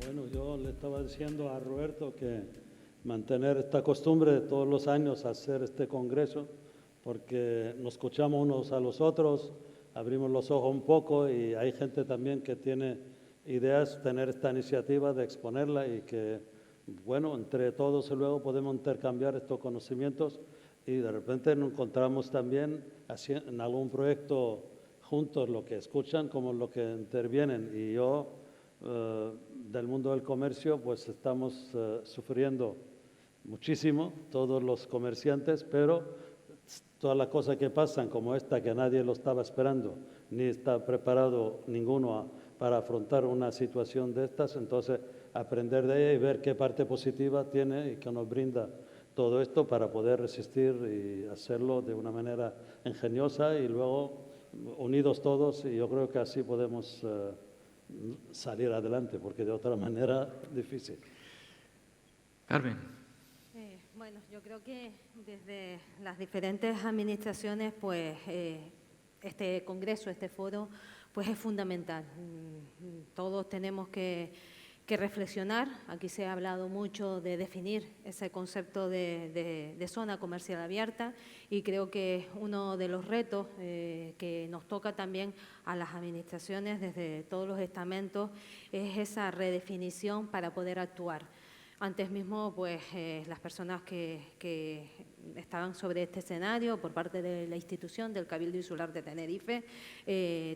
Bueno, yo le estaba diciendo a Roberto que mantener esta costumbre de todos los años hacer este congreso, porque nos escuchamos unos a los otros, abrimos los ojos un poco y hay gente también que tiene ideas, tener esta iniciativa de exponerla y que, bueno, entre todos luego podemos intercambiar estos conocimientos y de repente nos encontramos también en algún proyecto juntos, lo que escuchan como lo que intervienen. Y yo, del mundo del comercio, pues estamos sufriendo muchísimo, todos los comerciantes, pero todas las cosas que pasan, como esta, que nadie lo estaba esperando, ni está preparado ninguno para afrontar una situación de estas, entonces aprender de ella y ver qué parte positiva tiene y que nos brinda todo esto para poder resistir y hacerlo de una manera ingeniosa y luego unidos todos, y yo creo que así podemos salir adelante, porque de otra manera difícil. Carmen. Bueno, yo creo que desde las diferentes administraciones, pues este congreso, este foro, pues es fundamental. Todos tenemos que reflexionar. Aquí se ha hablado mucho de definir ese concepto de zona comercial abierta y creo que uno de los retos que nos toca también a las administraciones desde todos los estamentos es esa redefinición para poder actuar. Antes mismo, pues, las personas que estaban sobre este escenario por parte de la institución del Cabildo Insular de Tenerife,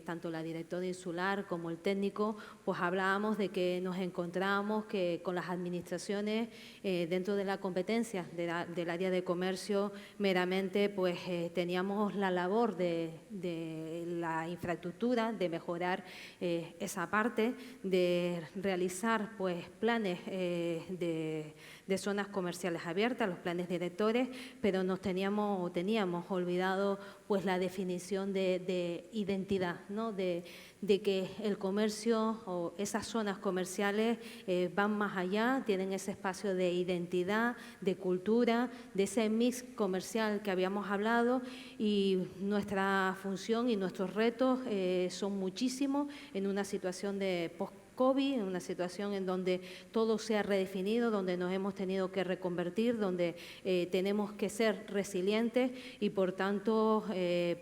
tanto la directora insular como el técnico, pues hablábamos de que nos encontramos que con las administraciones dentro de la competencia del área de comercio meramente pues teníamos la labor de la infraestructura, de mejorar esa parte, de realizar pues planes de zonas comerciales abiertas, los planes directores, pero teníamos olvidado pues la definición de identidad, ¿no? De que el comercio o esas zonas comerciales van más allá, tienen ese espacio de identidad, de cultura, de ese mix comercial que habíamos hablado, y nuestra función y nuestros retos son muchísimos en una situación de post-COVID, en una situación en donde todo se ha redefinido, donde nos hemos tenido que reconvertir, donde tenemos que ser resilientes y por tanto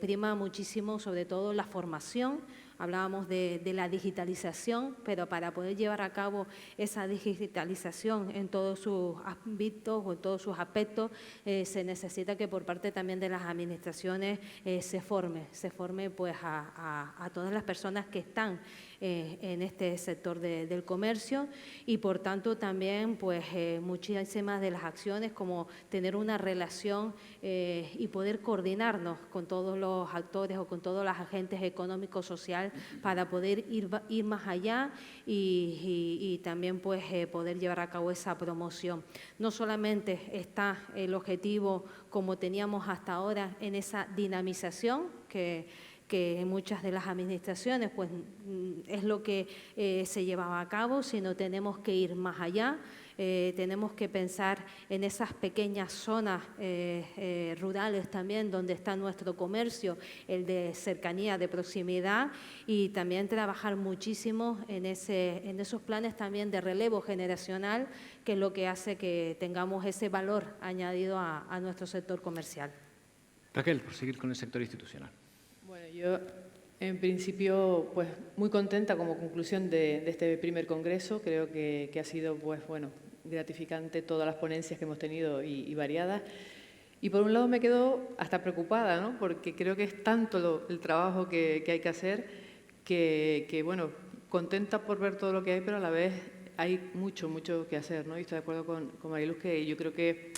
prima muchísimo sobre todo la formación. Hablábamos de la digitalización, pero para poder llevar a cabo esa digitalización en todos sus ámbitos o en todos sus aspectos, se necesita que por parte también de las administraciones se forme pues a todas las personas que están en este sector del comercio y por tanto también pues muchísimas de las acciones como tener una relación y poder coordinarnos con todos los actores o con todos los agentes económicos, sociales para poder ir más allá y también pues poder llevar a cabo esa promoción. No solamente está el objetivo como teníamos hasta ahora en esa dinamización que en muchas de las administraciones pues es lo que se llevaba a cabo, sino tenemos que ir más allá. Tenemos que pensar en esas pequeñas zonas rurales también donde está nuestro comercio, el de cercanía, de proximidad, y también trabajar muchísimo en esos planes también de relevo generacional, que es lo que hace que tengamos ese valor añadido a nuestro sector comercial. Raquel, por seguir con el sector institucional. Bueno, yo en principio pues muy contenta como conclusión de este primer congreso. Creo que ha sido pues bueno, gratificante todas las ponencias que hemos tenido y variadas. Y por un lado me quedo hasta preocupada, ¿no? Porque creo que es tanto el trabajo que hay que hacer que bueno, contenta por ver todo lo que hay, pero a la vez hay mucho que hacer, ¿no? Y estoy de acuerdo con Mariluz que yo creo que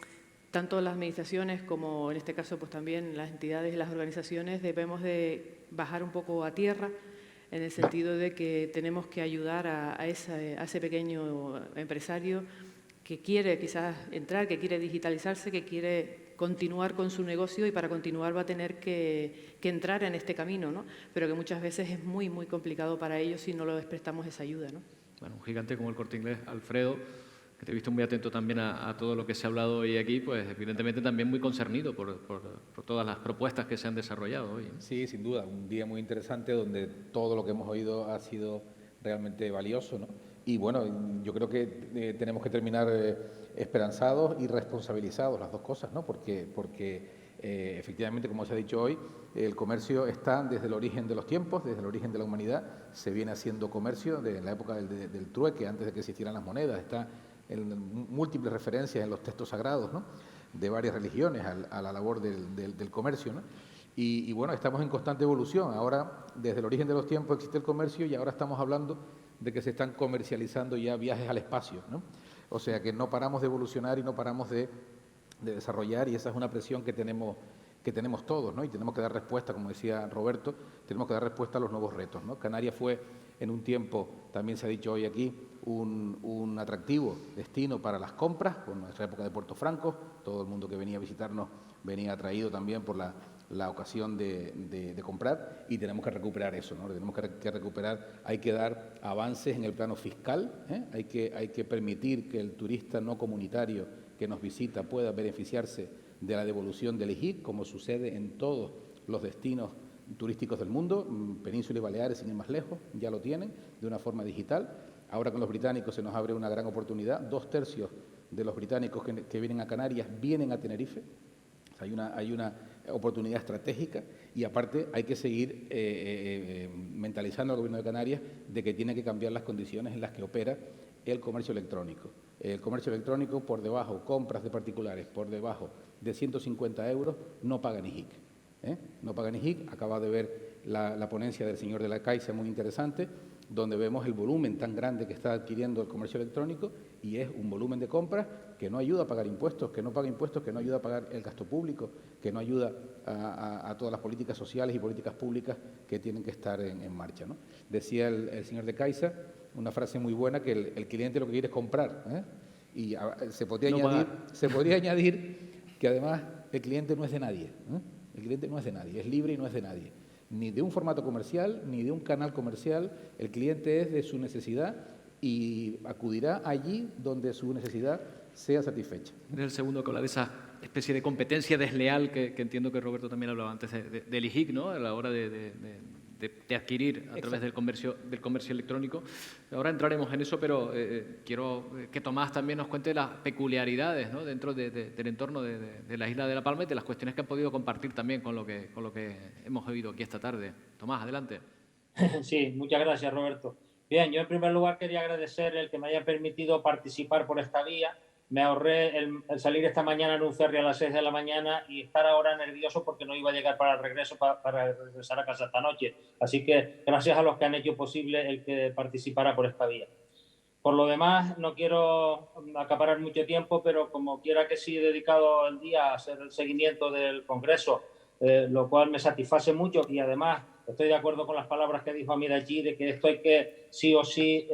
tanto las administraciones como en este caso pues también las entidades y las organizaciones debemos de bajar un poco a tierra en el sentido de que tenemos que ayudar a ese pequeño empresario que quiere quizás entrar, que quiere digitalizarse, que quiere continuar con su negocio y para continuar va a tener que entrar en este camino, ¿no? Pero que muchas veces es muy complicado para ellos si no les prestamos esa ayuda, ¿no? Bueno, un gigante como el Corte Inglés, Alfredo, que te he visto muy atento también a todo lo que se ha hablado hoy aquí, pues evidentemente también muy concernido por todas las propuestas que se han desarrollado hoy, ¿no? Sí, sin duda, un día muy interesante donde todo lo que hemos oído ha sido realmente valioso, ¿no? Y bueno, yo creo que tenemos que terminar esperanzados y responsabilizados, las dos cosas, ¿no? Porque efectivamente, como se ha dicho hoy, el comercio está desde el origen de los tiempos, desde el origen de la humanidad, se viene haciendo comercio desde la época del trueque, antes de que existieran las monedas, está en múltiples referencias en los textos sagrados, ¿no?, de varias religiones a la labor del comercio, ¿no? Y bueno, estamos en constante evolución. Ahora, desde el origen de los tiempos existe el comercio y ahora estamos hablando de que se están comercializando ya viajes al espacio, ¿no? O sea que no paramos de evolucionar y no paramos de desarrollar, y esa es una presión que tenemos todos, ¿no? Y tenemos que dar respuesta, como decía Roberto, tenemos que dar respuesta a los nuevos retos, ¿no? Canarias fue en un tiempo, también se ha dicho hoy aquí, un atractivo destino para las compras, por nuestra época de Puerto Franco, todo el mundo que venía a visitarnos venía atraído también por la ocasión de comprar, y tenemos que recuperar eso, ¿no? Tenemos que recuperar, hay que dar avances en el plano fiscal, ¿eh? Hay que permitir que el turista no comunitario que nos visita pueda beneficiarse de la devolución del IGIC, como sucede en todos los destinos turísticos del mundo. Península y Baleares, sin ir más lejos, ya lo tienen de una forma digital. Ahora con los británicos se nos abre una gran oportunidad. 2/3 de los británicos que vienen a Canarias vienen a Tenerife. Hay una oportunidad estratégica, y aparte hay que seguir mentalizando al Gobierno de Canarias de que tiene que cambiar las condiciones en las que opera el comercio electrónico. El comercio electrónico, por debajo, compras de particulares por debajo de 150 euros, no pagan IGIC. No pagan IGIC. Acaba de ver la ponencia del señor de la Caixa, muy interesante, donde vemos el volumen tan grande que está adquiriendo el comercio electrónico, y es un volumen de compras que no ayuda a pagar impuestos, que no paga impuestos, que no ayuda a pagar el gasto público, que no ayuda a todas las políticas sociales y políticas públicas que tienen que estar en marcha, ¿no? Decía el señor de Caixa una frase muy buena, que el cliente lo que quiere es comprar, ¿eh? Y se podría añadir que además el cliente no es de nadie, ¿eh? El cliente no es de nadie, es libre y no es de nadie, ni de un formato comercial, ni de un canal comercial. El cliente es de su necesidad y acudirá allí donde su necesidad sea satisfecha. Eres el segundo que habla de esa especie de competencia desleal que entiendo que Roberto también hablaba antes del IGIC, ¿no?, a la hora de adquirir a través del comercio electrónico. Ahora entraremos en eso, pero quiero que Tomás también nos cuente las peculiaridades, ¿no?, dentro del entorno de la isla de La Palma, y de las cuestiones que han podido compartir también con lo que hemos oído aquí esta tarde. Tomás, adelante. Sí, muchas gracias, Roberto. Bien, yo en primer lugar quería agradecer el que me haya permitido participar por esta vía. Me ahorré el salir esta mañana en un ferry a las 6 de la mañana y estar ahora nervioso porque no iba a llegar para el regreso, para regresar a casa esta noche. Así que gracias a los que han hecho posible el que participara por esta vía. Por lo demás, no quiero acaparar mucho tiempo, pero como quiera que sí he dedicado el día a hacer el seguimiento del Congreso, lo cual me satisface mucho, y además estoy de acuerdo con las palabras que dijo Amir allí, de que esto hay que sí o sí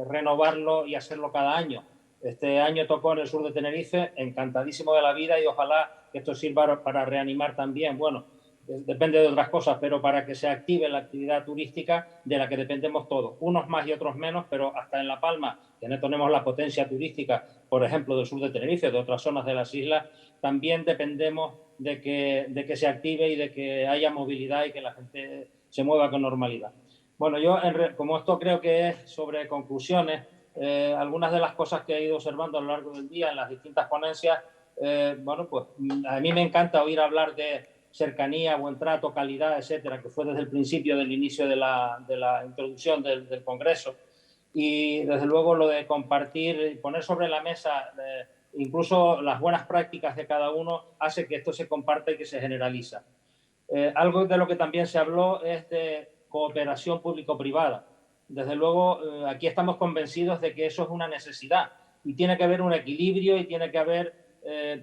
renovarlo y hacerlo cada año. Este año tocó en el sur de Tenerife, encantadísimo de la vida, y ojalá que esto sirva para reanimar también, bueno, depende de otras cosas, pero para que se active la actividad turística de la que dependemos todos, unos más y otros menos, pero hasta en La Palma, que no tenemos la potencia turística, por ejemplo, del sur de Tenerife, de otras zonas de las islas, también dependemos de que se active y de que haya movilidad y que la gente se mueva con normalidad. Bueno, yo, como esto creo que es sobre conclusiones, algunas de las cosas que he ido observando a lo largo del día en las distintas ponencias, bueno, pues a mí me encanta oír hablar de cercanía, buen trato, calidad, etcétera, que fue desde el principio del inicio de la introducción del Congreso. Y desde luego lo de compartir y poner sobre la mesa incluso las buenas prácticas de cada uno hace que esto se comparta y que se generaliza. Algo de lo que también se habló es de cooperación público-privada. Desde luego, aquí estamos convencidos de que eso es una necesidad y tiene que haber un equilibrio y tiene que haber,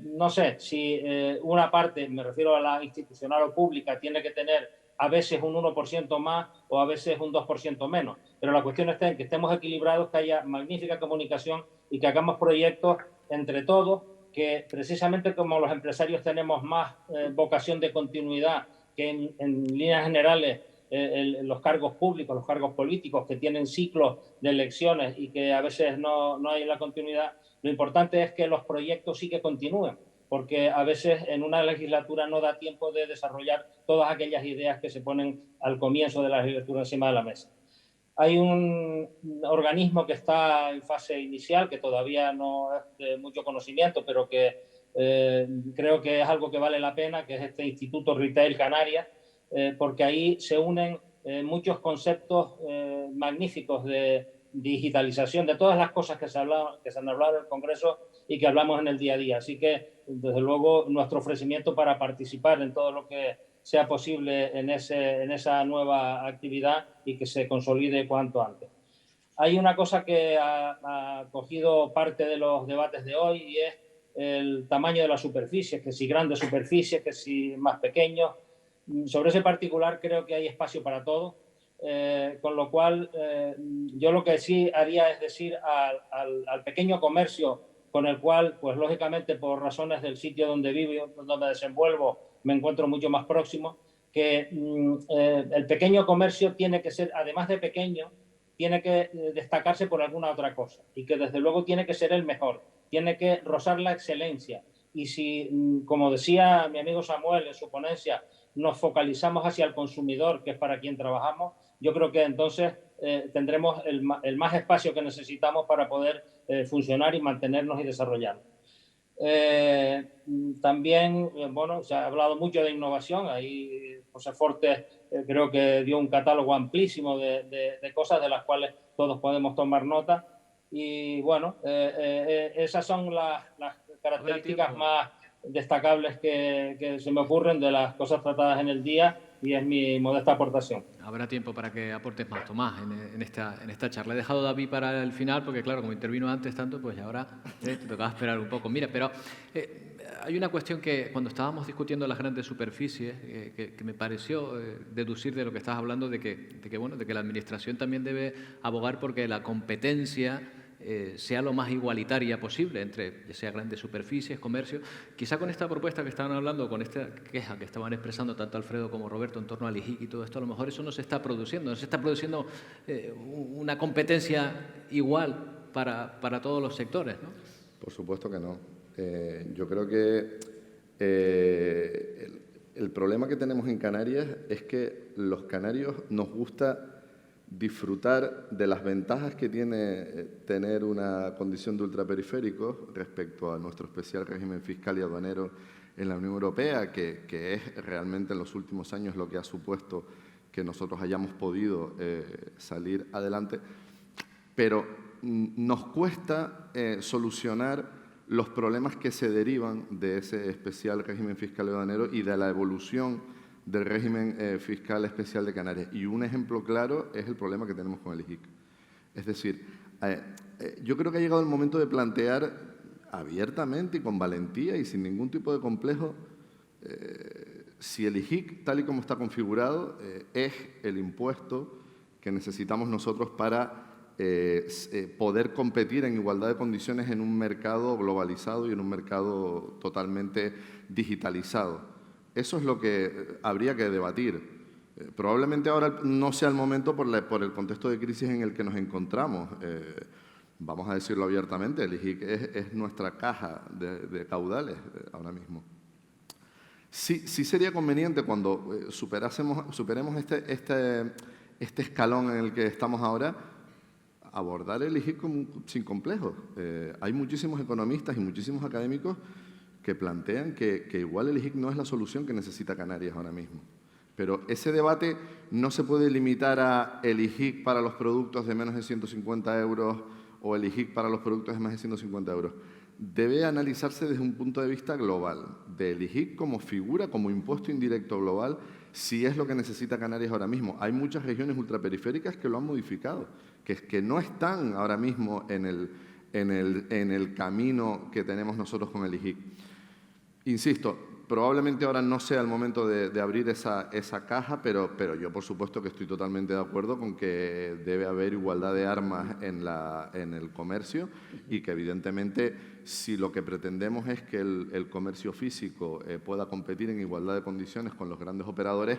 no sé, si una parte, me refiero a la institucional o pública, tiene que tener a veces un 1% más o a veces un 2% menos. Pero la cuestión está en que estemos equilibrados, que haya magnífica comunicación y que hagamos proyectos entre todos, que precisamente como los empresarios tenemos más vocación de continuidad que en líneas generales los cargos públicos, los cargos políticos que tienen ciclos de elecciones y que a veces no hay la continuidad, lo importante es que los proyectos sí que continúen, porque a veces en una legislatura no da tiempo de desarrollar todas aquellas ideas que se ponen al comienzo de la legislatura encima de la mesa. Hay un organismo que está en fase inicial, que todavía no es de mucho conocimiento, pero que creo que es algo que vale la pena, que es este Instituto Retail Canarias, porque ahí se unen muchos conceptos magníficos de digitalización, de todas las cosas que se han hablado en el Congreso y que hablamos en el día a día. Así que, desde luego, nuestro ofrecimiento para participar en todo lo que sea posible en esa nueva actividad y que se consolide cuanto antes. Hay una cosa que ha cogido parte de los debates de hoy y es el tamaño de las superficies, que si grandes superficies, que si más pequeños. Sobre ese particular creo que hay espacio para todo, con lo cual yo lo que sí haría es decir al pequeño comercio con el cual, pues lógicamente por razones del sitio donde vivo, donde me desenvuelvo, me encuentro mucho más próximo, que el pequeño comercio tiene que ser, además de pequeño, tiene que destacarse por alguna otra cosa y que desde luego tiene que ser el mejor, tiene que rozar la excelencia. Y si, como decía mi amigo Samuel en su ponencia, nos focalizamos hacia el consumidor, que es para quien trabajamos, yo creo que entonces tendremos el más espacio que necesitamos para poder funcionar y mantenernos y desarrollarnos. También, bueno, se ha hablado mucho de innovación. Ahí José Fortes creo que dio un catálogo amplísimo de cosas de las cuales todos podemos tomar nota. Y bueno, esas son las características más destacables que se me ocurren de las cosas tratadas en el día, y es mi modesta aportación. Habrá tiempo para que aportes más, Tomás, en esta charla. He dejado a David para el final porque, claro, como intervino antes tanto, pues ahora te tocaba esperar un poco. Mira, pero hay una cuestión que cuando estábamos discutiendo las grandes superficies, que me pareció deducir de lo que estabas hablando, de que la Administración también debe abogar porque la competencia sea lo más igualitaria posible entre, ya sea grandes superficies, comercio. Quizá con esta propuesta que estaban hablando, con esta queja que estaban expresando tanto Alfredo como Roberto en torno al IGIC y todo esto, a lo mejor eso no se está produciendo, no se está produciendo una competencia igual para todos los sectores, ¿no? Por supuesto que no. Yo creo que el problema que tenemos en Canarias es que los canarios nos gusta disfrutar de las ventajas que tiene tener una condición de ultraperiférico respecto a nuestro especial régimen fiscal y aduanero en la Unión Europea, que es realmente en los últimos años lo que ha supuesto que nosotros hayamos podido salir adelante, pero nos cuesta solucionar los problemas que se derivan de ese especial régimen fiscal y aduanero y de la evolución del régimen fiscal especial de Canarias. Y un ejemplo claro es el problema que tenemos con el IGIC. Es decir, yo creo que ha llegado el momento de plantear abiertamente y con valentía y sin ningún tipo de complejo si el IGIC, tal y como está configurado, es el impuesto que necesitamos nosotros para poder competir en igualdad de condiciones en un mercado globalizado y en un mercado totalmente digitalizado. Eso es lo que habría que debatir. Probablemente ahora no sea el momento por el contexto de crisis en el que nos encontramos. Vamos a decirlo abiertamente, el IGIC es nuestra caja de caudales ahora mismo. Sí sería conveniente cuando superemos este escalón en el que estamos ahora, abordar el IGIC sin complejos. Hay muchísimos economistas y muchísimos académicos que plantean que igual el IGIC no es la solución que necesita Canarias ahora mismo. Pero ese debate no se puede limitar a el IGIC para los productos de menos de 150 euros o el IGIC para los productos de más de 150 euros. Debe analizarse desde un punto de vista global, del IGIC como figura, como impuesto indirecto global, si es lo que necesita Canarias ahora mismo. Hay muchas regiones ultraperiféricas que lo han modificado, que no están ahora mismo en el camino que tenemos nosotros con el IGIC. Insisto, probablemente ahora no sea el momento de abrir esa caja, pero yo por supuesto que estoy totalmente de acuerdo con que debe haber igualdad de armas en el comercio y que evidentemente si lo que pretendemos es que el comercio físico pueda competir en igualdad de condiciones con los grandes operadores,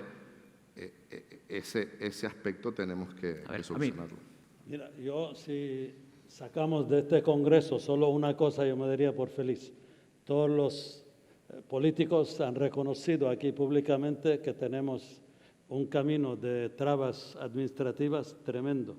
ese aspecto tenemos que solucionarlo. Mira, yo si sacamos de este Congreso solo una cosa, yo me daría por feliz. Todos los políticos han reconocido aquí públicamente que tenemos un camino de trabas administrativas tremendo.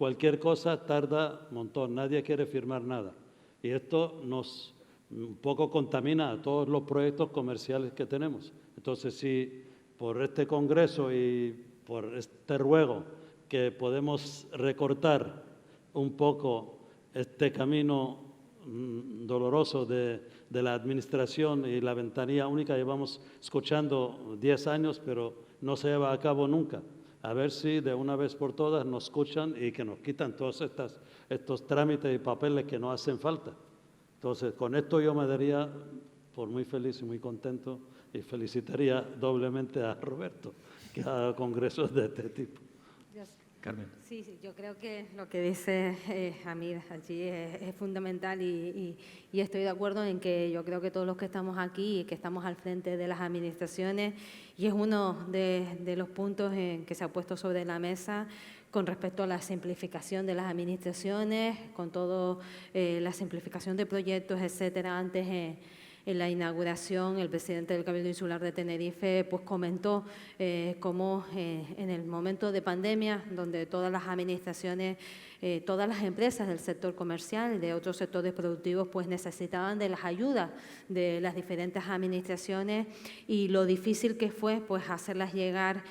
cualquier cosa tarda un montón, nadie quiere firmar nada. Y esto nos un poco contamina a todos los proyectos comerciales que tenemos. Entonces, si por este congreso y por este ruego que podemos recortar un poco este camino doloroso de la administración y la ventanilla única, llevamos escuchando 10 años, pero no se lleva a cabo nunca. A ver si de una vez por todas nos escuchan y que nos quitan todos estos trámites y papeles que no hacen falta. Entonces, con esto yo me daría por muy feliz y muy contento y felicitaría doblemente a Roberto, que haga congresos de este tipo. Carmen. Sí, yo creo que lo que dice Hamid allí es fundamental y estoy de acuerdo en que yo creo que todos los que estamos aquí y que estamos al frente de las administraciones, y es uno de los puntos que se ha puesto sobre la mesa con respecto a la simplificación de las administraciones, con todo la simplificación de proyectos, etcétera. Antes en la inauguración, el presidente del Cabildo Insular de Tenerife pues comentó cómo en el momento de pandemia, donde todas las administraciones, todas las empresas del sector comercial y de otros sectores productivos pues necesitaban de las ayudas de las diferentes administraciones, y lo difícil que fue pues hacerles llegar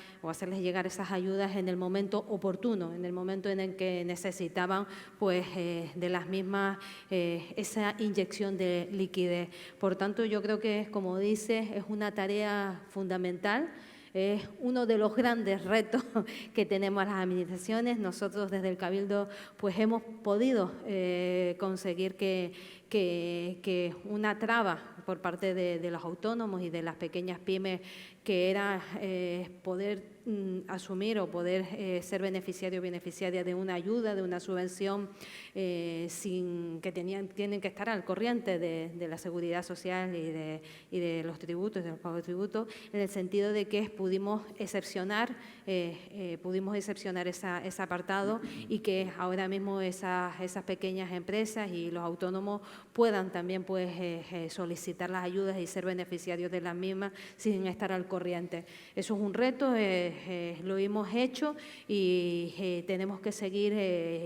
esas ayudas en el momento oportuno, en el momento en el que necesitaban pues de las mismas esa inyección de liquidez. Por tanto, yo creo que, como dice, es una tarea fundamental. Es uno de los grandes retos que tenemos las administraciones. Nosotros desde el Cabildo pues hemos podido conseguir que una traba por parte de los autónomos y de las pequeñas pymes, que era poder asumir o poder ser beneficiario o beneficiaria de una ayuda, de una subvención, sin que tienen que estar al corriente de la seguridad social y de los tributos, de los pagos de tributos, en el sentido de que pudimos excepcionar ese apartado, y que ahora mismo esas pequeñas empresas y los autónomos puedan también pues solicitar las ayudas y ser beneficiarios de las mismas sin estar al corriente. Eso es un reto, lo hemos hecho, y tenemos que seguir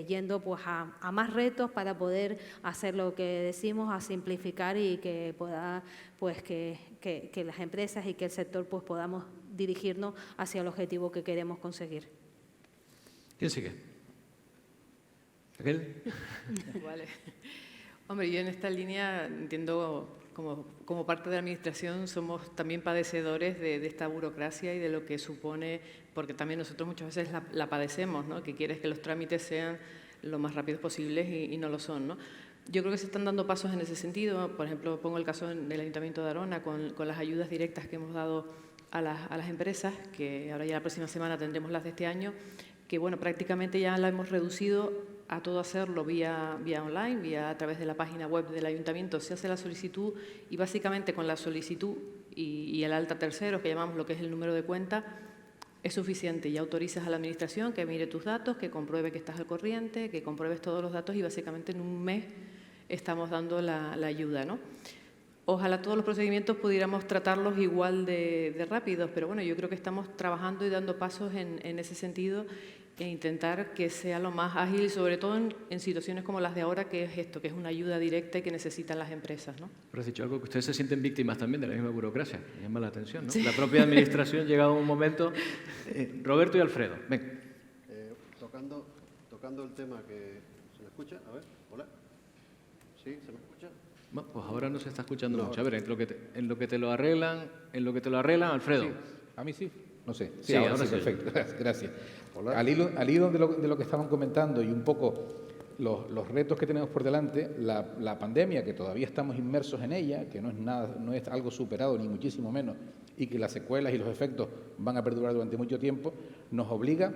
yendo pues a más retos para poder hacer lo que decimos, a simplificar, y que pueda pues que las empresas y que el sector pues podamos dirigirnos hacia el objetivo que queremos conseguir. ¿Quién sigue? ¿Raquel? Vale. Hombre, yo en esta línea entiendo, como parte de la Administración, somos también padecedores de esta burocracia y de lo que supone, porque también nosotros muchas veces la padecemos, ¿no? Que quieres que los trámites sean lo más rápidos posibles y no lo son, ¿no? Yo creo que se están dando pasos en ese sentido. Por ejemplo, pongo el caso del Ayuntamiento de Arona con las ayudas directas que hemos dado a las empresas, que ahora ya la próxima semana tendremos las de este año, que bueno, prácticamente ya la hemos reducido a todo hacerlo vía online, a través de la página web del Ayuntamiento. Se hace la solicitud y básicamente con la solicitud y el alta terceros, que llamamos lo que es el número de cuenta, es suficiente. Ya autorizas a la Administración que mire tus datos, que compruebe que estás al corriente, que compruebes todos los datos, y básicamente en un mes estamos dando la ayuda, ¿no? Ojalá todos los procedimientos pudiéramos tratarlos igual de rápidos, pero bueno, yo creo que estamos trabajando y dando pasos en ese sentido, e intentar que sea lo más ágil, sobre todo en situaciones como las de ahora, que es esto, que es una ayuda directa y que necesitan las empresas, ¿no? Pero has dicho algo, que ustedes se sienten víctimas también de la misma burocracia. Me llama la atención, ¿no? Sí. La propia Administración, llegado un momento... Roberto y Alfredo, ven. Tocando el tema que... ¿Se me escucha? A ver, hola. ¿Sí? ¿Se me escucha? Bueno, pues ahora no se está escuchando mucho. A ver, en lo que te lo arreglan, Alfredo. Sí. A mí sí. No sé. Sí, ahora sí. Perfecto. Gracias. Hola. Al hilo de lo que estaban comentando y un poco los retos que tenemos por delante, la pandemia, que todavía estamos inmersos en ella, que no es algo superado ni muchísimo menos, y que las secuelas y los efectos van a perdurar durante mucho tiempo, nos obliga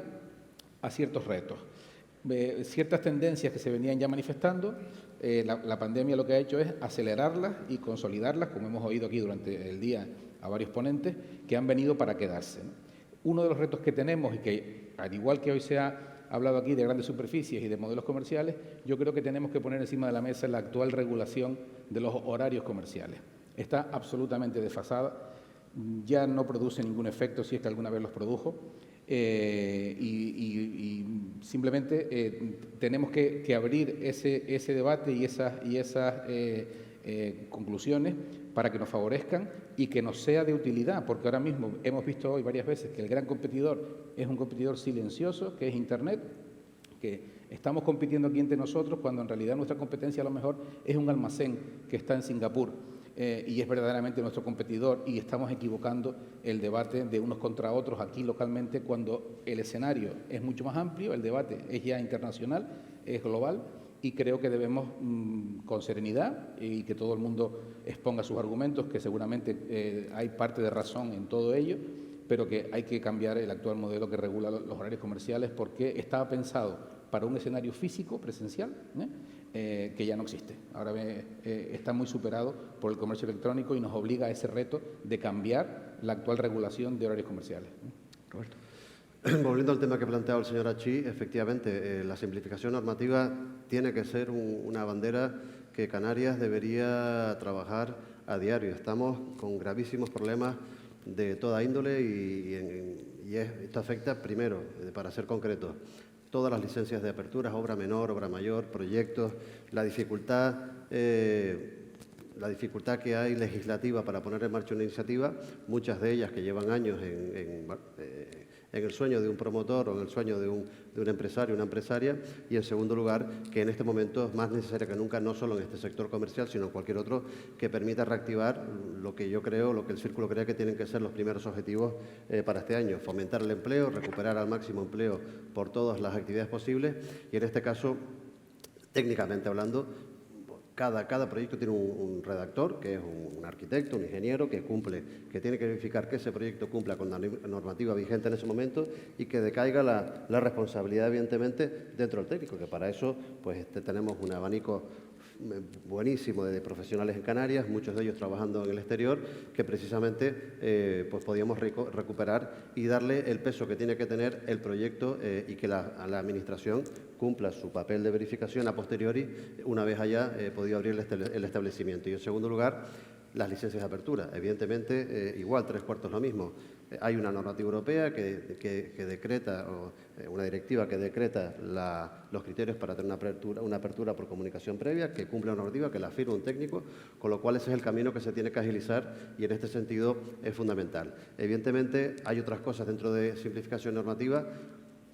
a ciertos retos. Ciertas tendencias que se venían ya manifestando, la pandemia lo que ha hecho es acelerarlas y consolidarlas, como hemos oído aquí durante el día a varios ponentes, que han venido para quedarse, ¿no? Uno de los retos que tenemos, y que al igual que hoy se ha hablado aquí de grandes superficies y de modelos comerciales, yo creo que tenemos que poner encima de la mesa la actual regulación de los horarios comerciales. Está absolutamente desfasada, ya no produce ningún efecto, si es que alguna vez los produjo. y simplemente tenemos que abrir ese debate y esas conclusiones para que nos favorezcan y que nos sea de utilidad, porque ahora mismo hemos visto hoy varias veces que el gran competidor es un competidor silencioso, que es Internet, que estamos compitiendo aquí entre nosotros cuando en realidad nuestra competencia a lo mejor es un almacén que está en Singapur y es verdaderamente nuestro competidor, y estamos equivocando el debate de unos contra otros aquí localmente cuando el escenario es mucho más amplio, el debate es ya internacional, es global, y creo que debemos, con serenidad, y que todo el mundo exponga sus argumentos, que seguramente hay parte de razón en todo ello, pero que hay que cambiar el actual modelo que regula los horarios comerciales, porque estaba pensado para un escenario físico, presencial, que ya no existe. Ahora está muy superado por el comercio electrónico y nos obliga a ese reto de cambiar la actual regulación de horarios comerciales. Roberto. Volviendo al tema que ha planteado el señor Achí, efectivamente, la simplificación normativa tiene que ser una bandera que Canarias debería trabajar a diario. Estamos con gravísimos problemas de toda índole y esto afecta, primero, para ser concretos, todas las licencias de aperturas, obra menor, obra mayor, proyectos, la dificultad que hay legislativa para poner en marcha una iniciativa, muchas de ellas que llevan años en el sueño de un promotor o en el sueño de un empresario, una empresaria, y en segundo lugar, que en este momento es más necesaria que nunca, no solo en este sector comercial, sino en cualquier otro, que permita reactivar lo que yo creo, lo que el Círculo cree que tienen que ser los primeros objetivos para este año: fomentar el empleo, recuperar al máximo empleo por todas las actividades posibles, y en este caso, técnicamente hablando, cada proyecto tiene un redactor, que es un arquitecto, un ingeniero, que tiene que verificar que ese proyecto cumpla con la normativa vigente en ese momento y que decaiga la responsabilidad, evidentemente, dentro del técnico, que para eso pues tenemos un abanico buenísimo de profesionales en Canarias, muchos de ellos trabajando en el exterior, que precisamente pues podíamos recuperar y darle el peso que tiene que tener el proyecto y que la Administración cumpla su papel de verificación a posteriori una vez haya podido abrir el establecimiento. Y en segundo lugar, las licencias de apertura. Evidentemente, igual, 3/4 lo mismo. Hay una normativa europea que decreta, o una directiva que decreta los criterios para tener una apertura por comunicación previa, que cumple la normativa, que la firma un técnico, con lo cual ese es el camino que se tiene que agilizar y en este sentido es fundamental. Evidentemente, hay otras cosas dentro de simplificación normativa,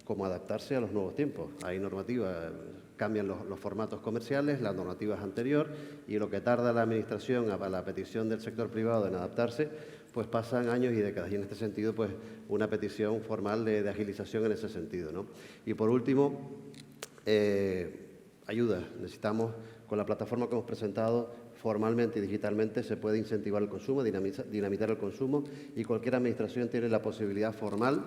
como adaptarse a los nuevos tiempos. Hay normativa, cambian los formatos comerciales, la normativa es anterior, y lo que tarda la Administración a la petición del sector privado en adaptarse, pues pasan años y décadas. Y en este sentido, pues una petición formal de agilización en ese sentido, ¿no? Y por último, ayuda. Necesitamos, con la plataforma que hemos presentado, formalmente y digitalmente se puede incentivar el consumo, dinamitar el consumo, y cualquier administración tiene la posibilidad formal,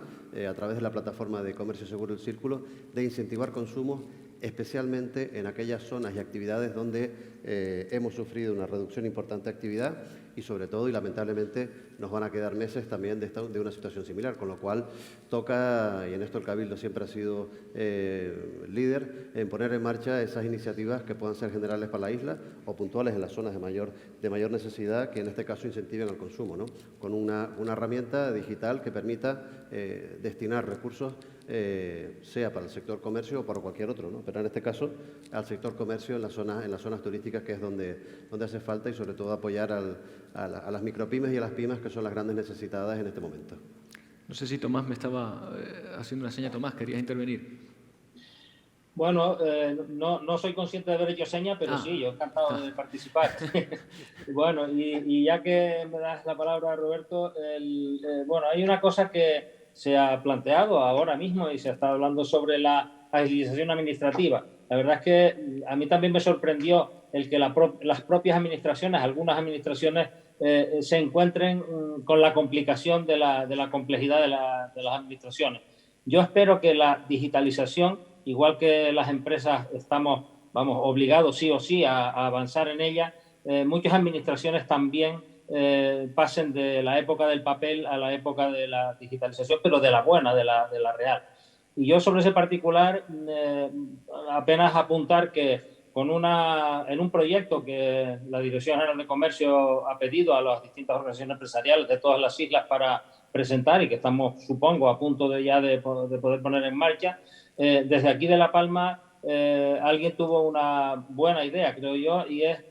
a través de la plataforma de Comercio Seguro El Círculo, de incentivar consumos, especialmente en aquellas zonas y actividades donde hemos sufrido una reducción importante de actividad y sobre todo, y lamentablemente, nos van a quedar meses también de una situación similar, con lo cual toca, y en esto el Cabildo siempre ha sido líder, en poner en marcha esas iniciativas que puedan ser generales para la isla o puntuales en las zonas de mayor necesidad, que en este caso incentiven al consumo, ¿no? Con una herramienta digital que permita destinar recursos, sea para el sector comercio o para cualquier otro, ¿no? Pero en este caso al sector comercio en las zonas turísticas, que es donde hace falta, y sobre todo apoyar a las micropymes y a las pymes, que son las grandes necesitadas en este momento. No sé si Tomás me estaba haciendo una seña. Tomás, ¿querías intervenir? Bueno, no soy consciente de haber hecho seña, pero sí, yo encantado de participar. Bueno, y ya que me das la palabra, Roberto, bueno, hay una cosa que se ha planteado ahora mismo y se está hablando sobre la agilización administrativa. La verdad es que a mí también me sorprendió el que las propias administraciones, algunas administraciones, se encuentren con la complicación de la complejidad de las administraciones. Yo espero que la digitalización, igual que las empresas estamos, obligados sí o sí a avanzar en ella, muchas administraciones también pasen de la época del papel a la época de la digitalización, pero de la buena, de la real. Y yo sobre ese particular apenas apuntar que en un proyecto que la Dirección General de Comercio ha pedido a las distintas organizaciones empresariales de todas las islas para presentar y que estamos, supongo, a punto de poder poner en marcha. Desde aquí de La Palma, alguien tuvo una buena idea, creo yo, y es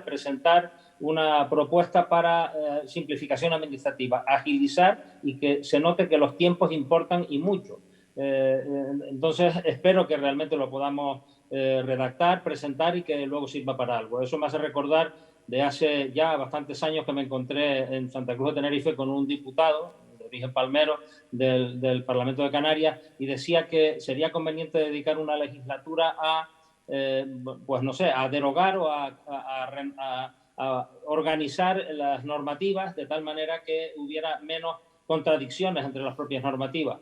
presentar una propuesta para simplificación administrativa, agilizar y que se note que los tiempos importan y mucho. Entonces, espero que realmente lo podamos redactar, presentar y que luego sirva para algo. Eso me hace recordar de hace ya bastantes años que me encontré en Santa Cruz de Tenerife con un diputado de origen palmero del Parlamento de Canarias y decía que sería conveniente dedicar una legislatura a, pues no sé, a derogar o a organizar las normativas de tal manera que hubiera menos contradicciones entre las propias normativas.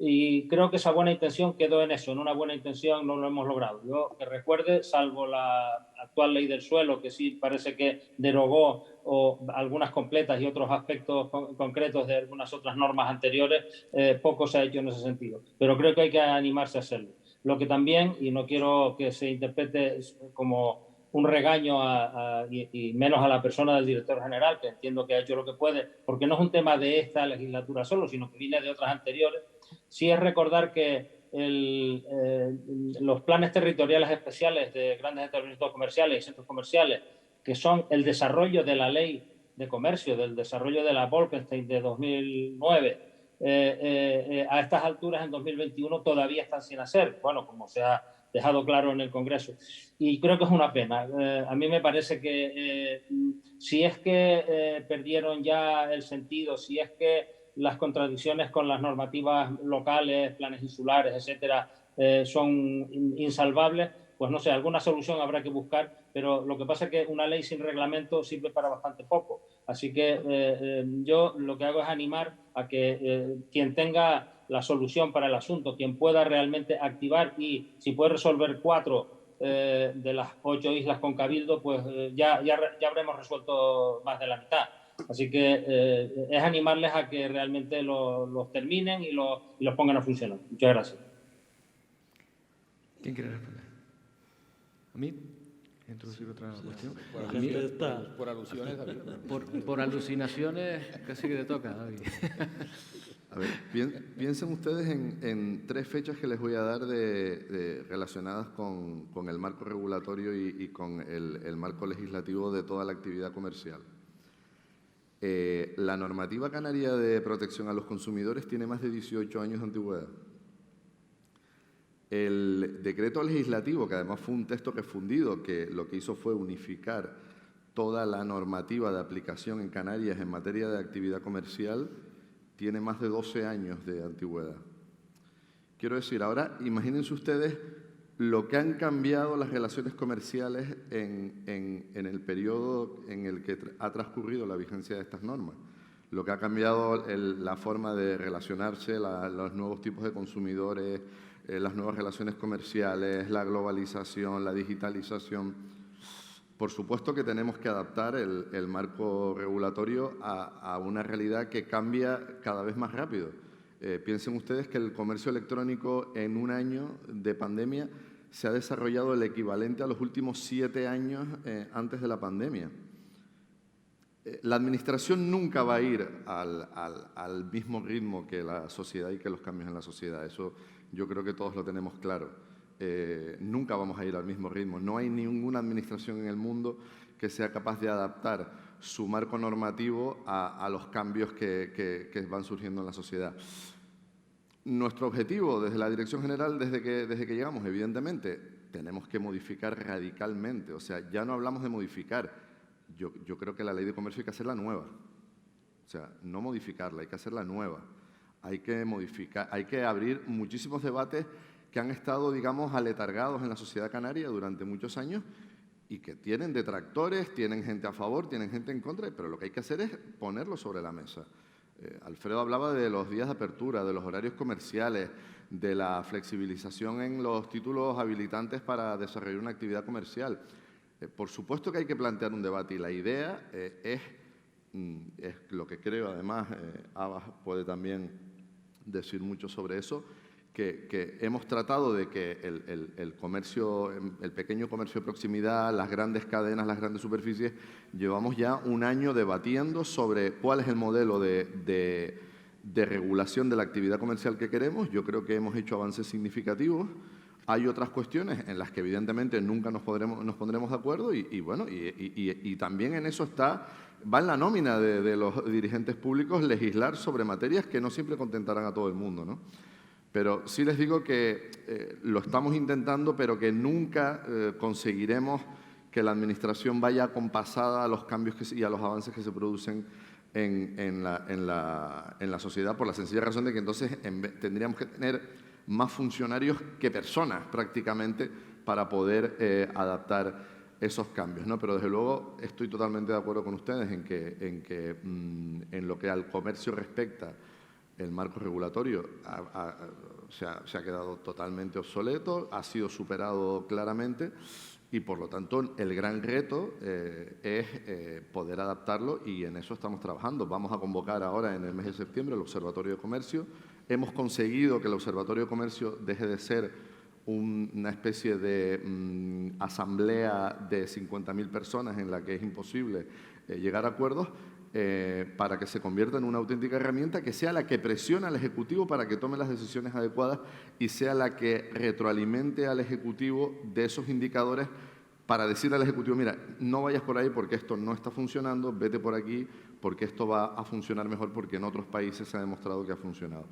Y creo que esa buena intención quedó en eso, en una buena intención no lo hemos logrado. Yo que recuerde, salvo la actual ley del suelo, que sí parece que derogó o algunas completas y otros aspectos concretos de algunas otras normas anteriores, poco se ha hecho en ese sentido. Pero creo que hay que animarse a hacerlo. Lo que también, y no quiero que se interprete como un regaño y menos a la persona del director general, que entiendo que ha hecho lo que puede, porque no es un tema de esta legislatura solo, sino que viene de otras anteriores. Sí es recordar que los planes territoriales especiales de grandes establecimientos comerciales y centros comerciales, que son el desarrollo de la ley de comercio, del desarrollo de la Bolkestein de 2009, a estas alturas, en 2021, todavía están sin hacer, bueno, como se ha dejado claro en el Congreso. Y creo que es una pena. A mí me parece que si es que perdieron ya el sentido, si es que las contradicciones con las normativas locales, planes insulares, etcétera, son insalvables, pues no sé, alguna solución habrá que buscar, pero lo que pasa es que una ley sin reglamento sirve para bastante poco. Así que yo lo que hago es animar a que quien tenga la solución para el asunto, quien pueda realmente activar y si puede resolver 4 de las 8 islas con cabildo, pues ya habremos resuelto más de la mitad. Así que es animarles a que realmente los terminen y los pongan a funcionar. Muchas gracias. ¿Quién quiere responder? ¿A mí? ¿Introducir otra cuestión? Por alusiones, David. Por alucinaciones, casi que te toca, David. A ver, piensen ustedes en 3 fechas que les voy a dar relacionadas con el marco regulatorio y con el marco legislativo de toda la actividad comercial. La normativa canaria de protección a los consumidores tiene más de 18 años de antigüedad. El decreto legislativo, que además fue un texto refundido, que lo que hizo fue unificar toda la normativa de aplicación en Canarias en materia de actividad comercial, tiene más de 12 años de antigüedad. Quiero decir, ahora imagínense ustedes lo que han cambiado las relaciones comerciales en el periodo en el que ha transcurrido la vigencia de estas normas. Lo que ha cambiado la forma de relacionarse, los nuevos tipos de consumidores, las nuevas relaciones comerciales, la globalización, la digitalización. Por supuesto que tenemos que adaptar el marco regulatorio a una realidad que cambia cada vez más rápido. Piensen ustedes que el comercio electrónico en un año de pandemia se ha desarrollado el equivalente a los últimos 7 años antes de la pandemia. La administración nunca va a ir al mismo ritmo que la sociedad y que los cambios en la sociedad. Eso yo creo que todos lo tenemos claro. Nunca vamos a ir al mismo ritmo. No hay ninguna administración en el mundo que sea capaz de adaptar su marco normativo a los cambios que van surgiendo en la sociedad. Nuestro objetivo desde la Dirección General, desde que llegamos, evidentemente, tenemos que modificar radicalmente. O sea, ya no hablamos de modificar. Yo creo que la Ley de Comercio hay que hacerla nueva. O sea, no modificarla, hay que hacerla nueva. Hay que modificar, hay que abrir muchísimos debates que han estado, digamos, aletargados en la sociedad canaria durante muchos años y que tienen detractores, tienen gente a favor, tienen gente en contra, pero lo que hay que hacer es ponerlo sobre la mesa. Alfredo hablaba de los días de apertura, de los horarios comerciales, de la flexibilización en los títulos habilitantes para desarrollar una actividad comercial. Por supuesto que hay que plantear un debate y la idea es lo que creo, además, Abas puede también decir mucho sobre eso, que hemos tratado de que el comercio, el pequeño comercio de proximidad, las grandes cadenas, las grandes superficies, llevamos ya un año debatiendo sobre cuál es el modelo de regulación de la actividad comercial que queremos. Yo creo que hemos hecho avances significativos. Hay otras cuestiones en las que evidentemente nunca nos pondremos de acuerdo y también en eso va en la nómina de los dirigentes públicos legislar sobre materias que no siempre contentarán a todo el mundo, ¿no? Pero sí les digo que lo estamos intentando, pero que nunca conseguiremos que la Administración vaya acompasada a los cambios y a los avances que se producen en la sociedad, por la sencilla razón de que entonces tendríamos que tener más funcionarios que personas prácticamente para poder adaptar esos cambios, ¿no? Pero desde luego estoy totalmente de acuerdo con ustedes en que en lo que al comercio respecta, el marco regulatorio se ha quedado totalmente obsoleto, ha sido superado claramente y, por lo tanto, el gran reto es poder adaptarlo y en eso estamos trabajando. Vamos a convocar ahora en el mes de septiembre el Observatorio de Comercio. Hemos conseguido que el Observatorio de Comercio deje de ser una especie de asamblea de 50.000 personas en la que es imposible llegar a acuerdos, para que se convierta en una auténtica herramienta que sea la que presione al Ejecutivo para que tome las decisiones adecuadas y sea la que retroalimente al Ejecutivo de esos indicadores para decir al Ejecutivo, mira, no vayas por ahí porque esto no está funcionando, vete por aquí porque esto va a funcionar mejor porque en otros países se ha demostrado que ha funcionado.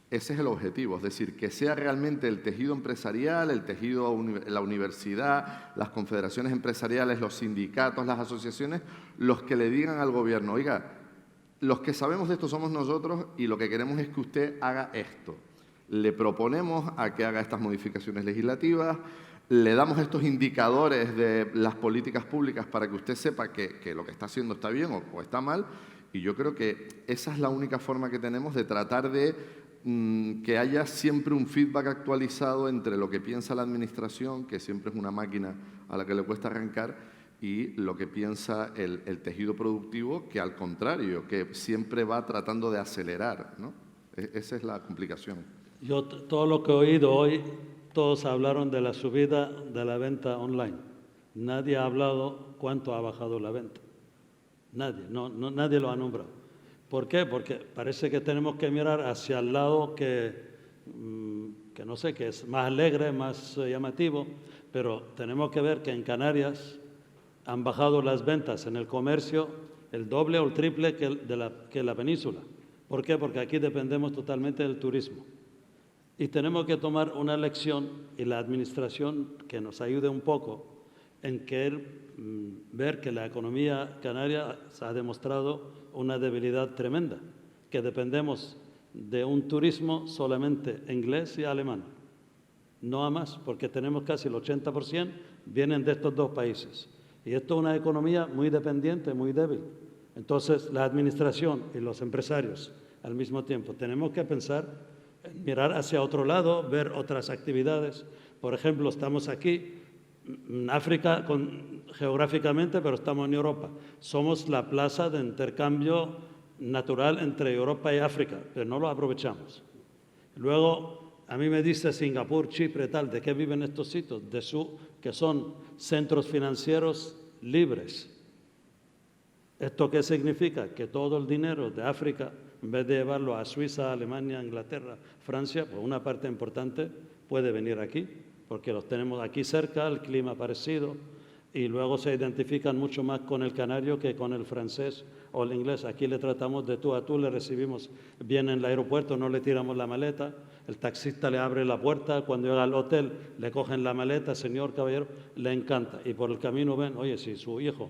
Ese es el objetivo, es decir, que sea realmente el tejido empresarial, el tejido, la universidad, las confederaciones empresariales, los sindicatos, las asociaciones, los que le digan al gobierno, oiga, los que sabemos de esto somos nosotros y lo que queremos es que usted haga esto. Le proponemos a que haga estas modificaciones legislativas, le damos estos indicadores de las políticas públicas para que usted sepa que lo que está haciendo está bien o está mal, y yo creo que esa es la única forma que tenemos de tratar de que haya siempre un feedback actualizado entre lo que piensa la Administración, que siempre es una máquina a la que le cuesta arrancar, y lo que piensa el tejido productivo, que al contrario, que siempre va tratando de acelerar, ¿no? Esa es la complicación. Yo todo lo que he oído hoy, todos hablaron de la subida de la venta online. Nadie ha hablado cuánto ha bajado la venta. Nadie, nadie lo ha nombrado. ¿Por qué? Porque parece que tenemos que mirar hacia el lado que no sé, que es más alegre, más llamativo, pero tenemos que ver que en Canarias han bajado las ventas en el comercio el doble o el triple que la península. ¿Por qué? Porque aquí dependemos totalmente del turismo. Y tenemos que tomar una lección y la Administración que nos ayude un poco en ver que la economía canaria ha demostrado una debilidad tremenda, que dependemos de un turismo solamente inglés y alemán, no a más, porque tenemos casi el 80% vienen de estos dos países. Y esto es una economía muy dependiente, muy débil. Entonces, la Administración y los empresarios, al mismo tiempo, tenemos que pensar, mirar hacia otro lado, ver otras actividades. Por ejemplo, estamos aquí en África geográficamente, pero estamos en Europa. Somos la plaza de intercambio natural entre Europa y África, pero no lo aprovechamos. Luego, a mí me dice Singapur, Chipre, tal, ¿de qué viven estos sitios? Que son centros financieros libres. ¿Esto qué significa? Que todo el dinero de África, en vez de llevarlo a Suiza, Alemania, Inglaterra, Francia, pues una parte importante puede venir aquí, porque los tenemos aquí cerca, el clima parecido, y luego se identifican mucho más con el canario que con el francés o el inglés. Aquí le tratamos de tú a tú, le recibimos bien en el aeropuerto, no le tiramos la maleta, el taxista le abre la puerta, cuando llega al hotel le cogen la maleta, señor caballero, le encanta. Y por el camino ven, oye, si su hijo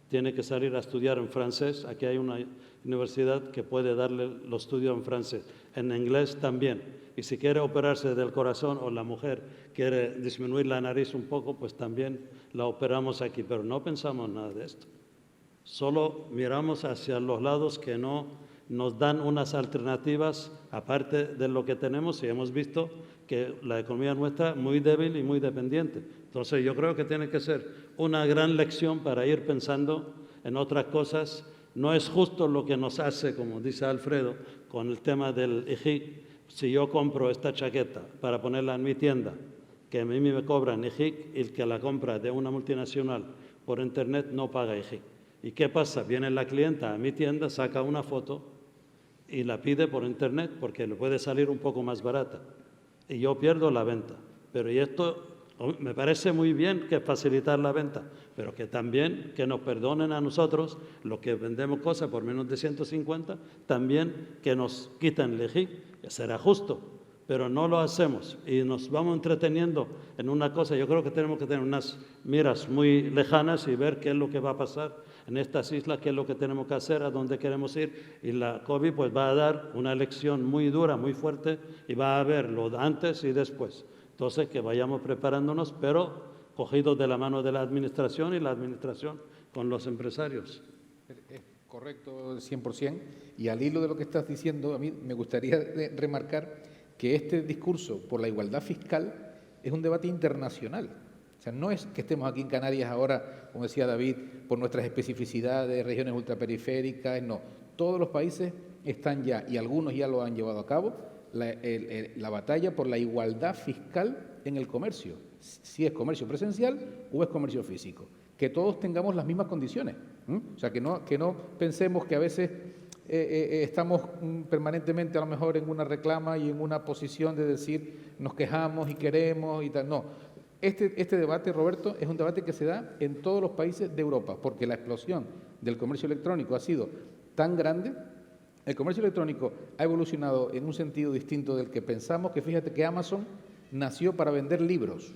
tiene que salir a estudiar en francés, aquí hay una universidad que puede darle los estudios en francés, en inglés también. Y si quiere operarse del corazón o la mujer quiere disminuir la nariz un poco, pues también la operamos aquí. Pero no pensamos nada de esto. Solo miramos hacia los lados que no nos dan unas alternativas aparte de lo que tenemos y hemos visto que la economía nuestra es muy débil y muy dependiente. Entonces yo creo que tiene que ser una gran lección para ir pensando en otras cosas. No es justo lo que nos hace, como dice Alfredo, con el tema del IGIC, Si yo compro esta chaqueta para ponerla en mi tienda, que a mí me cobran IGIC, y el que la compra de una multinacional por internet no paga IGIC. ¿Y qué pasa? Viene la clienta a mi tienda, saca una foto y la pide por internet porque le puede salir un poco más barata. Y yo pierdo la venta. Pero y esto me parece muy bien que facilitar la venta, pero que también que nos perdonen a nosotros, los que vendemos cosas por menos de 150, también que nos quiten el IGIC, que será justo, pero no lo hacemos y nos vamos entreteniendo en una cosa. Yo creo que tenemos que tener unas miras muy lejanas y ver qué es lo que va a pasar en estas islas, qué es lo que tenemos que hacer, a dónde queremos ir, y la COVID pues va a dar una lección muy dura, muy fuerte, y va a haber lo antes y después. Entonces, que vayamos preparándonos, pero cogidos de la mano de la administración y la administración con los empresarios. Es correcto, 100%. Y al hilo de lo que estás diciendo, a mí me gustaría remarcar que este discurso por la igualdad fiscal es un debate internacional. O sea, no es que estemos aquí en Canarias ahora, como decía David, por nuestras especificidades, regiones ultraperiféricas, no. Todos los países están ya, y algunos ya lo han llevado a cabo, la batalla por la igualdad fiscal en el comercio, si es comercio presencial o es comercio físico, que todos tengamos las mismas condiciones. O sea, que no pensemos que a veces estamos permanentemente a lo mejor en una reclama y en una posición de decir nos quejamos y queremos y tal. No, este debate, Roberto, es un debate que se da en todos los países de Europa, porque la explosión del comercio electrónico ha sido tan grande. El comercio electrónico ha evolucionado en un sentido distinto del que pensamos, que fíjate que Amazon nació para vender libros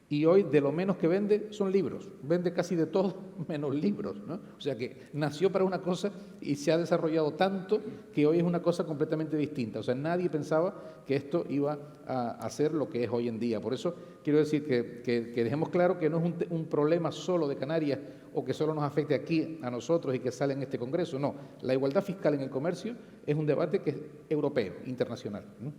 y hoy de lo menos que vende son libros, vende casi de todo menos libros, ¿no? O sea que nació para una cosa y se ha desarrollado tanto que hoy es una cosa completamente distinta. O sea, nadie pensaba que esto iba a ser lo que es hoy en día. Por eso quiero decir que dejemos claro que no es un problema solo de Canarias o que solo nos afecte aquí a nosotros y que sale en este Congreso. No, la igualdad fiscal en el comercio es un debate que es europeo, internacional, ¿no?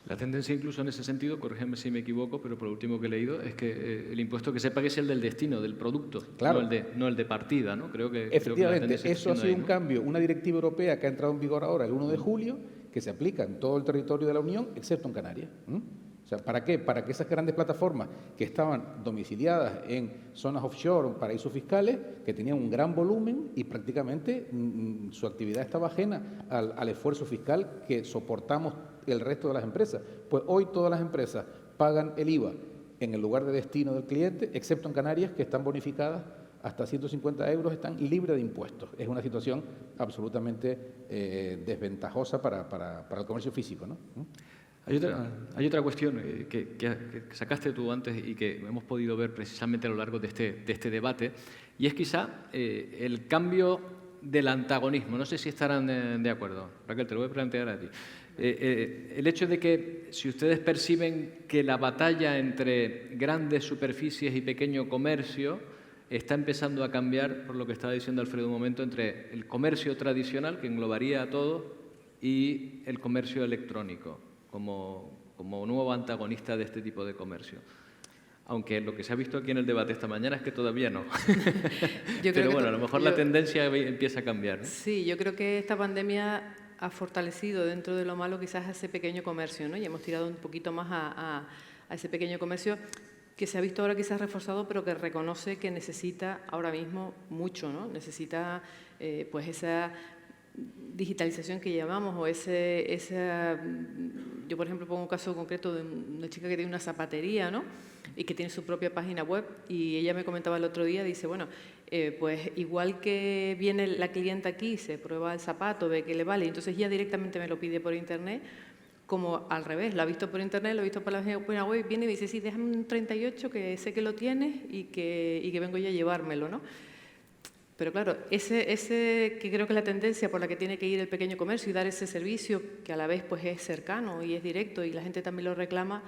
La tendencia incluso en ese sentido, corrígeme si me equivoco, pero por lo último que he leído, es que el impuesto que se pague es el del destino, del producto, claro, no el de partida, ¿no? Efectivamente, eso ha sido un cambio, una directiva europea que ha entrado en vigor ahora el 1 de julio, que se aplica en todo el territorio de la Unión, excepto en Canarias. O sea, ¿para qué? Para que esas grandes plataformas que estaban domiciliadas en zonas offshore, paraísos fiscales, que tenían un gran volumen y prácticamente su actividad estaba ajena al esfuerzo fiscal que soportamos el resto de las empresas. Pues hoy todas las empresas pagan el IVA en el lugar de destino del cliente, excepto en Canarias, que están bonificadas hasta 150 euros, están libres de impuestos. Es una situación absolutamente desventajosa para el comercio físico, ¿no? Hay otra cuestión que sacaste tú antes y que hemos podido ver precisamente a lo largo de este debate, y es quizá el cambio del antagonismo. No sé si estarán de acuerdo. Raquel, te lo voy a plantear a ti. El hecho de que si ustedes perciben que la batalla entre grandes superficies y pequeño comercio está empezando a cambiar, por lo que estaba diciendo Alfredo un momento, entre el comercio tradicional, que englobaría a todo, y el comercio electrónico, como nuevo antagonista de este tipo de comercio. Aunque lo que se ha visto aquí en el debate esta mañana es que todavía no. Pero bueno, a lo mejor la tendencia empieza a cambiar, ¿no? Sí, yo creo que esta pandemia ha fortalecido dentro de lo malo quizás a ese pequeño comercio, ¿no? Y hemos tirado un poquito más a ese pequeño comercio que se ha visto ahora quizás reforzado, pero que reconoce que necesita ahora mismo mucho, ¿no? Necesita pues esa digitalización que llamamos, o yo por ejemplo pongo un caso concreto de una chica que tiene una zapatería, ¿no? Y que tiene su propia página web, y ella me comentaba el otro día, dice, bueno, pues igual que viene la clienta aquí, se prueba el zapato, ve que le vale, y entonces ya directamente me lo pide por internet, como al revés, lo ha visto por internet, lo ha visto por la página web, viene y dice, sí, déjame un 38 que sé que lo tienes y que vengo yo a llevármelo, ¿no? Pero claro, ese que creo que es la tendencia por la que tiene que ir el pequeño comercio y dar ese servicio que a la vez pues es cercano y es directo y la gente también lo reclama,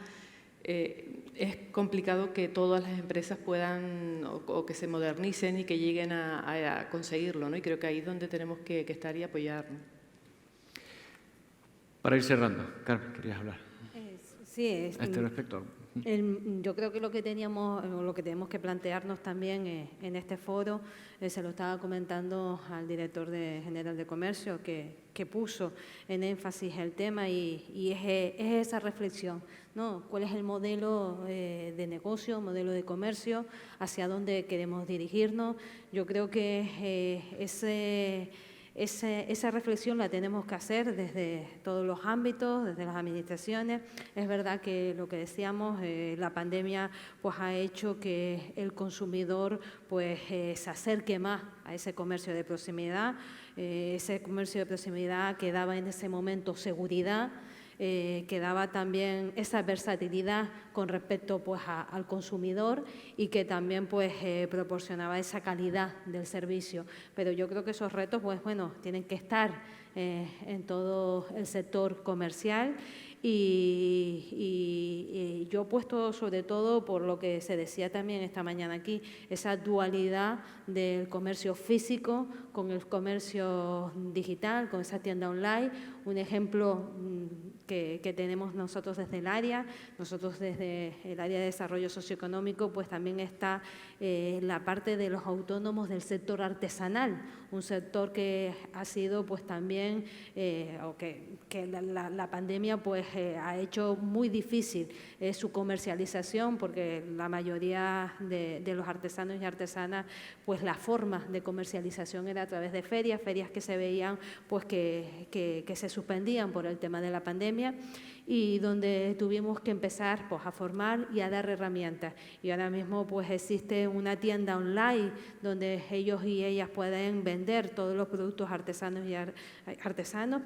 es complicado que todas las empresas puedan o que se modernicen y que lleguen a conseguirlo, ¿no? Y creo que ahí es donde tenemos que estar y apoyar, ¿no? Para ir cerrando, Carmen, querías hablar. Sí, a este respecto. Yo creo que lo que tenemos que plantearnos también en este foro, se lo estaba comentando al director general de Comercio, que puso en énfasis el tema y es esa reflexión, ¿no? ¿Cuál es el modelo de negocio, modelo de comercio, hacia dónde queremos dirigirnos? Yo creo que esa reflexión la tenemos que hacer desde todos los ámbitos, desde las administraciones. Es verdad que lo que decíamos, la pandemia pues ha hecho que el consumidor pues se acerque más a ese comercio de proximidad, ese comercio de proximidad que daba en ese momento seguridad, que daba también esa versatilidad con respecto pues, al consumidor y que también pues, proporcionaba esa calidad del servicio. Pero yo creo que esos retos pues, bueno, tienen que estar en todo el sector comercial y yo he puesto sobre todo por lo que se decía también esta mañana aquí, esa dualidad del comercio físico con el comercio digital, con esa tienda online. Un ejemplo que tenemos nosotros desde el área, nosotros desde el área de desarrollo socioeconómico, pues también está la parte de los autónomos del sector artesanal, un sector que ha sido pues también, que la pandemia pues ha hecho muy difícil su comercialización, porque la mayoría de los artesanos y artesanas, pues la forma de comercialización era a través de ferias que se veían pues que se suspendían por el tema de la pandemia y donde tuvimos que empezar pues a formar y a dar herramientas. Y ahora mismo pues existe una tienda online donde ellos y ellas pueden vender todos los productos artesanos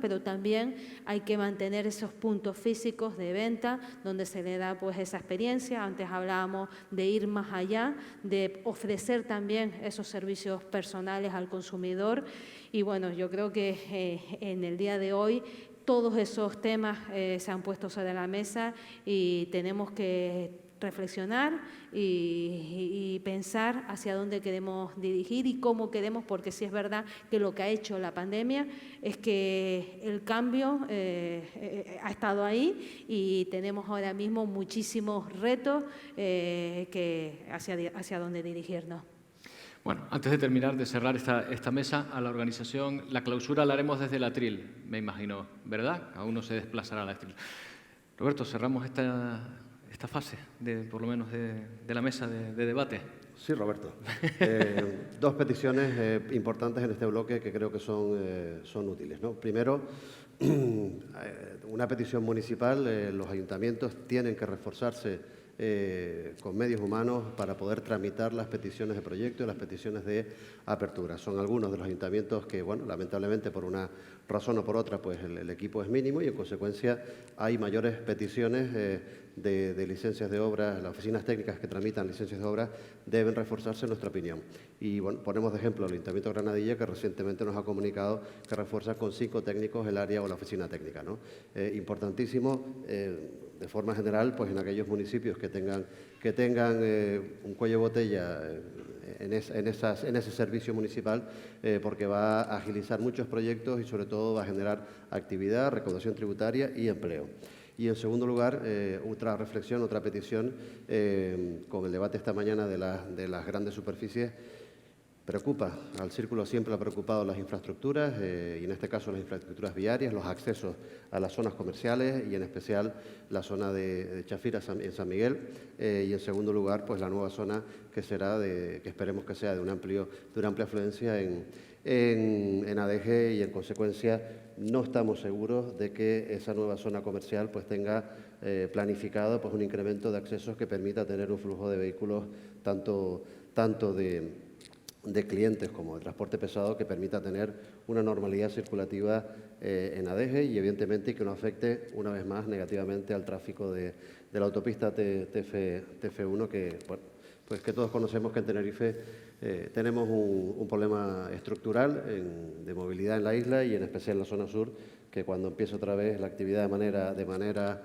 pero también hay que mantener esos puntos físicos de venta donde se le da pues esa experiencia. Antes hablábamos de ir más allá, de ofrecer también esos servicios personales al consumidor y bueno, yo creo que en el día de hoy todos esos temas se han puesto sobre la mesa y tenemos que reflexionar y pensar hacia dónde queremos dirigir y cómo queremos, porque sí es verdad que lo que ha hecho la pandemia es que el cambio ha estado ahí y tenemos ahora mismo muchísimos retos hacia dónde dirigirnos. Bueno, antes de terminar, de cerrar esta mesa, a la organización, la clausura la haremos desde el atril, me imagino, ¿verdad? Aún no se desplazará al atril. Roberto, cerramos esta fase, por lo menos, de la mesa de debate. Sí, Roberto. Dos peticiones importantes en este bloque que creo que son útiles, ¿no? Primero, una petición municipal. Los ayuntamientos tienen que reforzarse con medios humanos para poder tramitar las peticiones de proyecto y las peticiones de apertura. Son algunos de los ayuntamientos que, bueno, lamentablemente por una razón o por otra, pues el equipo es mínimo y en consecuencia hay mayores peticiones de licencias de obra. Las oficinas técnicas que tramitan licencias de obra deben reforzarse en nuestra opinión. Y bueno, ponemos de ejemplo al Ayuntamiento de Granadilla, que recientemente nos ha comunicado que refuerza con 5 técnicos el área o la oficina técnica, ¿no? Importantísimo, de forma general, pues en aquellos municipios que tengan un cuello de botella en ese servicio municipal, porque va a agilizar muchos proyectos y sobre todo va a generar actividad, recaudación tributaria y empleo. Y en segundo lugar, otra reflexión, otra petición, con el debate esta mañana de las grandes superficies. Preocupa, al Círculo siempre ha preocupado las infraestructuras y en este caso las infraestructuras viarias, los accesos a las zonas comerciales y en especial la zona de Chafira en San Miguel y en segundo lugar pues la nueva zona que esperemos que sea de una amplia afluencia en ADG y en consecuencia no estamos seguros de que esa nueva zona comercial pues tenga planificado pues un incremento de accesos que permita tener un flujo de vehículos tanto de clientes como de transporte pesado que permita tener una normalidad circulativa en ADG y evidentemente que no afecte una vez más negativamente al tráfico de la autopista TF1 que, bueno, pues que todos conocemos que en Tenerife tenemos un problema estructural de movilidad en la isla y en especial en la zona sur, que cuando empiece otra vez la actividad de manera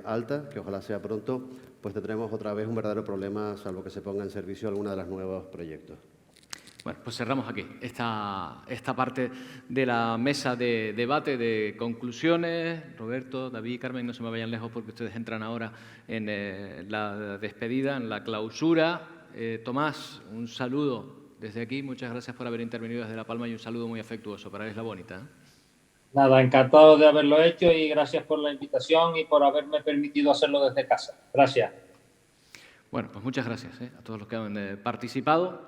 alta, que ojalá sea pronto, pues tendremos otra vez un verdadero problema, salvo que se ponga en servicio alguna de los nuevos proyectos. Bueno, pues cerramos aquí esta parte de la mesa de debate, de conclusiones. Roberto, David, Carmen, no se me vayan lejos porque ustedes entran ahora en la despedida, en la clausura. Tomás, un saludo desde aquí. Muchas gracias por haber intervenido desde La Palma y un saludo muy afectuoso para Isla Bonita. Nada, encantado de haberlo hecho y gracias por la invitación y por haberme permitido hacerlo desde casa. Gracias. Bueno, pues muchas gracias a todos los que han participado.